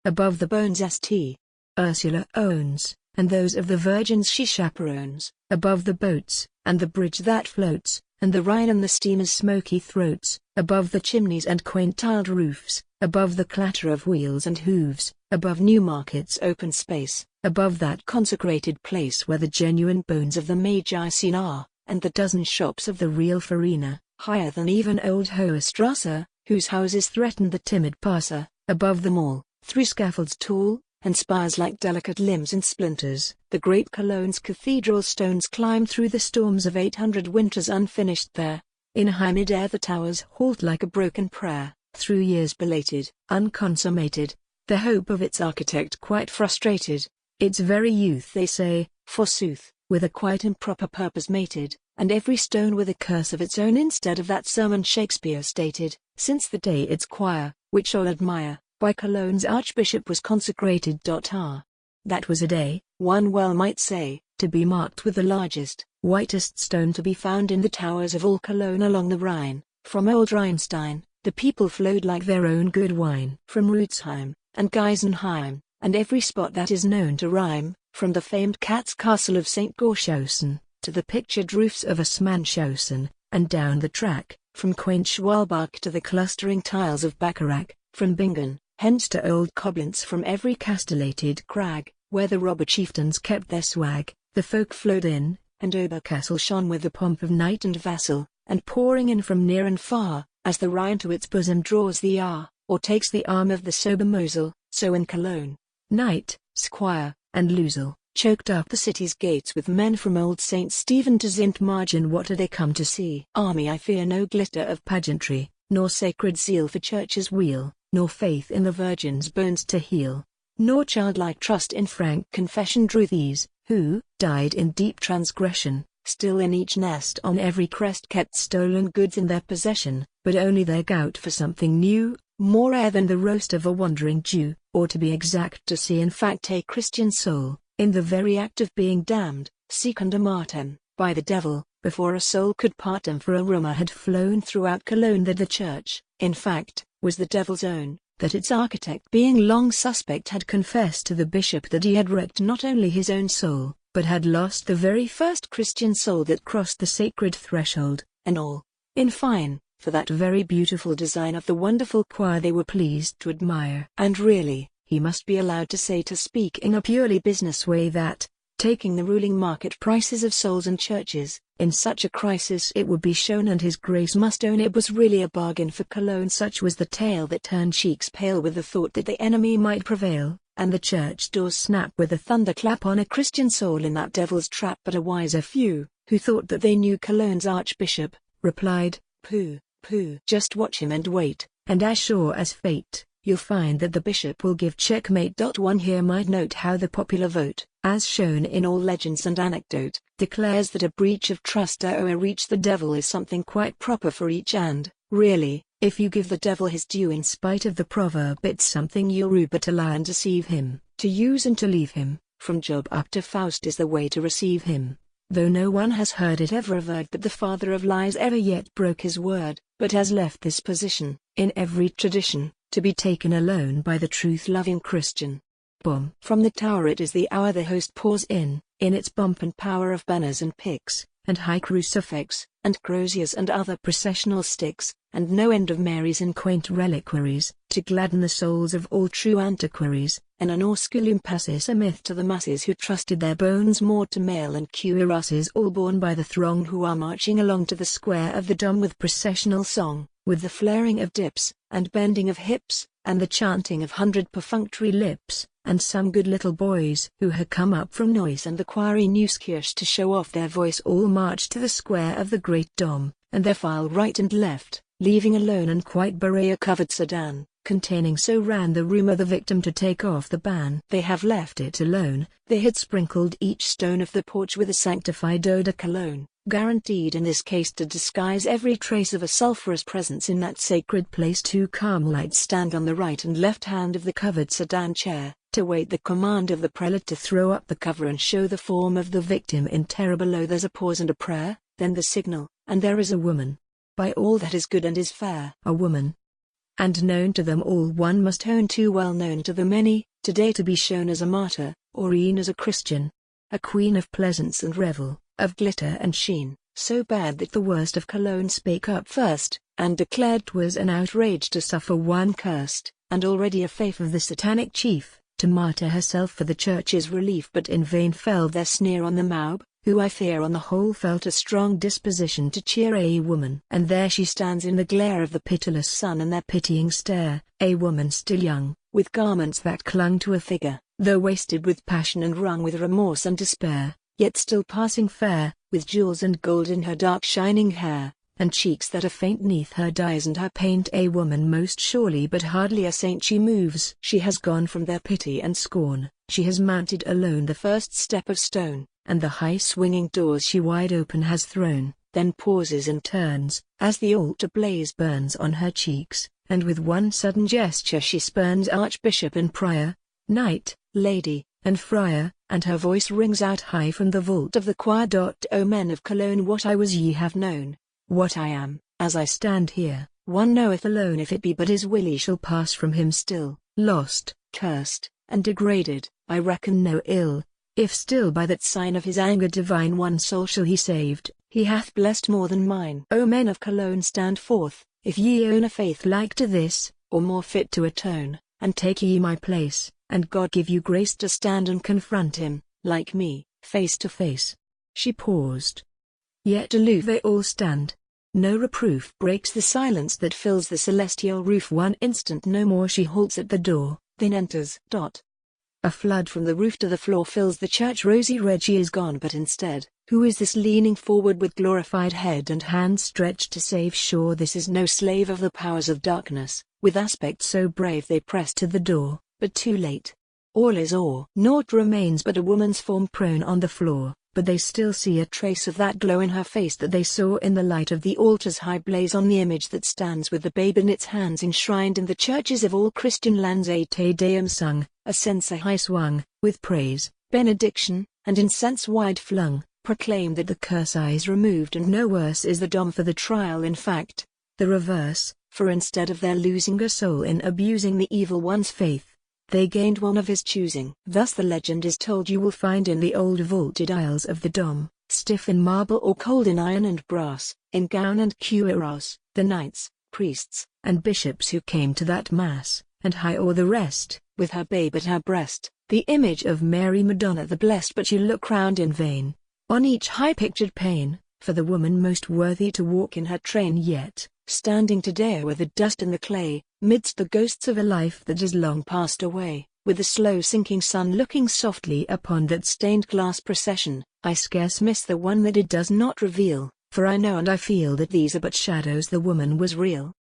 above the bones St. Ursula owns, and those of the virgins she chaperones, above the boats, and the bridge that floats, and the Rhine and the steamers' smoky throats, above the chimneys and quaint tiled roofs, above the clatter of wheels and hooves, above Newmarket's open space, above that consecrated place where the genuine bones of the Magi seen are, and the dozen shops of the real Farina, higher than even old Hohestrasse, whose houses threatened the timid passer, above them all, through scaffolds tall, and spires like delicate limbs and splinters, the great Cologne's cathedral stones climb through the storms of 800 winters unfinished there. In high mid-air the towers halt like a broken prayer, through years belated, unconsummated, the hope of its architect quite frustrated, its very youth they say, forsooth, with a quite improper purpose mated, and every stone with a curse of its own instead of that sermon Shakespeare stated, since the day its choir, which all admire, by Cologne's archbishop was consecrated. That was a day, one well might say, to be marked with the largest, whitest stone to be found in the towers of all Cologne along the Rhine. From old Rheinstein, the people flowed like their own good wine. From Rutzheim, and Geisenheim, and every spot that is known to rhyme, from the famed cat's castle of St. Goarshausen, to the pictured roofs of Assmanshausen, and down the track, from quaint Schwalbach to the clustering tiles of Bacharach, from Bingen, hence to old Koblenz, from every castellated crag, where the robber chieftains kept their swag, the folk flowed in, and Oberkassel shone with the pomp of knight and vassal, and pouring in from near and far, as the Rhine to its bosom draws the Aar, or takes the arm of the sober Mosel, so in Cologne, knight, squire, and losel, choked up the city's gates with men from old St. Stephen to Zintmargen. What do they come to see? Army, I fear no glitter of pageantry, nor sacred zeal for church's wheel, nor faith in the Virgin's bones to heal, nor childlike trust in frank confession drew these, who died in deep transgression, still in each nest on every crest kept stolen goods in their possession, but only their gout for something new, more rare than the roast of a wandering Jew, or to be exact to see in fact a Christian soul, in the very act of being damned, secunda martem, by the devil, before a soul could part them. For a rumor had flown throughout Cologne that the church, in fact, was the devil's own, that its architect being long suspect had confessed to the bishop that he had wrecked not only his own soul, but had lost the very first Christian soul that crossed the sacred threshold, and all. In fine, for that very beautiful design of the wonderful choir they were pleased to admire. And really, he must be allowed to speak in a purely business way that, taking the ruling market prices of souls and churches, in such a crisis it would be shown, and his grace must own it was really a bargain for Cologne. Such was the tale that turned cheeks pale with the thought that the enemy might prevail, and the church doors snap with a thunderclap on a Christian soul in that devil's trap. But a wiser few, who thought that they knew Cologne's archbishop, replied, "Pooh, pooh, just watch him and wait, and as sure as fate, you'll find that the bishop will give checkmate." One here might note how the popular vote, as shown in all legends and anecdote, declares that a breach of trust or a reach the devil is something quite proper for each, and, really, if you give the devil his due in spite of the proverb, it's something you'll rue but to lie and deceive him, to use and to leave him, from Job up to Faust is the way to receive him. Though no one has heard it ever averred that the father of lies ever yet broke his word, but has left this position, in every tradition, to be taken alone by the truth-loving Christian. Bomb. From the tower it is the hour the host pours in its pomp and power of banners and picks, and high crucifix, and croziers and other processional sticks, and no end of Marys and quaint reliquaries, to gladden the souls of all true antiquaries, and an osculum passes a myth to the masses who trusted their bones more to mail and cuirasses, all borne by the throng who are marching along to the square of the Dom with processional song, with the flaring of dips, and bending of hips, and the chanting of 100 perfunctory lips, and some good little boys who had come up from Neuss and the Quarry Neuskirch to show off their voice all march to the square of the great Dom, and their file right and left, leaving alone and quite bare a covered sedan, containing, so ran the rumor, the victim to take off the ban. They have left it alone. They had sprinkled each stone of the porch with a sanctified eau de Cologne, guaranteed in this case to disguise every trace of a sulphurous presence in that sacred place. 2 Carmelites stand on the right and left hand of the covered sedan chair, to wait the command of the prelate to throw up the cover and show the form of the victim in terror below. There's a pause and a prayer, then the signal, and there is a woman. By all that is good and is fair, a woman. and known to them all. One must own too well known to the many, today to be shown as a martyr, or e'en as a Christian. A queen of pleasance and revel, of glitter and sheen, so bad that the worst of Cologne spake up first, and declared 'twas an outrage to suffer one cursed, and already a faith of the satanic chief, to martyr herself for the church's relief. But in vain fell their sneer on the mob, who I fear on the whole felt a strong disposition to cheer a woman. And there she stands in the glare of the pitiless sun and their pitying stare, a woman still young, with garments that clung to a figure, though wasted with passion and wrung with remorse and despair, yet still passing fair, with jewels and gold in her dark shining hair, and cheeks that are faint 'neath her dyes and her paint. A woman most surely, but hardly a saint. She moves. She has gone from their pity and scorn, she has mounted alone the first step of stone, and the high swinging doors she wide open has thrown, then pauses and turns, as the altar blaze burns on her cheeks, and with one sudden gesture she spurns archbishop and prior, knight, lady, and friar, and her voice rings out high from the vault of the choir. O men of Cologne, what I was ye have known, what I am, as I stand here, one knoweth alone. If it be but his will he shall pass from him still, lost, cursed, and degraded. I reckon no ill, if still by that sign of his anger divine one soul shall he saved, he hath blessed more than mine. O men of Cologne, stand forth, if ye own a faith like to this, or more fit to atone, and take ye my place, and God give you grace to stand and confront him, like me, face to face. She paused. Yet aloof they all stand. No reproof breaks the silence that fills the celestial roof. One instant no more she halts at the door, then enters. A flood from the roof to the floor fills the church. Rosy red she is gone, but instead, who is this leaning forward with glorified head and hands stretched to save? Sure this is no slave of the powers of darkness. With aspect so brave they press to the door, but too late. All is o'er. Naught remains but a woman's form prone on the floor, but they still see a trace of that glow in her face that they saw in the light of the altar's high blaze on the image that stands with the babe in its hands enshrined in the churches of all Christian lands. A Te Deum sung, a censer high swung, with praise, benediction, and incense wide flung, proclaim that the curse is removed and no worse is the dom for the trial. In fact, the reverse, for instead of their losing a soul in abusing the evil one's faith, they gained one of his choosing. Thus the legend is told. You will find in the old vaulted aisles of the dom, stiff in marble or cold in iron and brass, in gown and cuirass, the knights, priests, and bishops who came to that mass, and high o'er the rest, with her babe at her breast, the image of Mary Madonna the Blessed. But you look round in vain, on each high-pictured pane, for the woman most worthy to walk in her train. Yet, standing today with the dust and the clay, midst the ghosts of a life that is long passed away, with the slow sinking sun looking softly upon that stained glass procession, I scarce miss the one that it does not reveal, for I know and I feel that these are but shadows. The woman was real.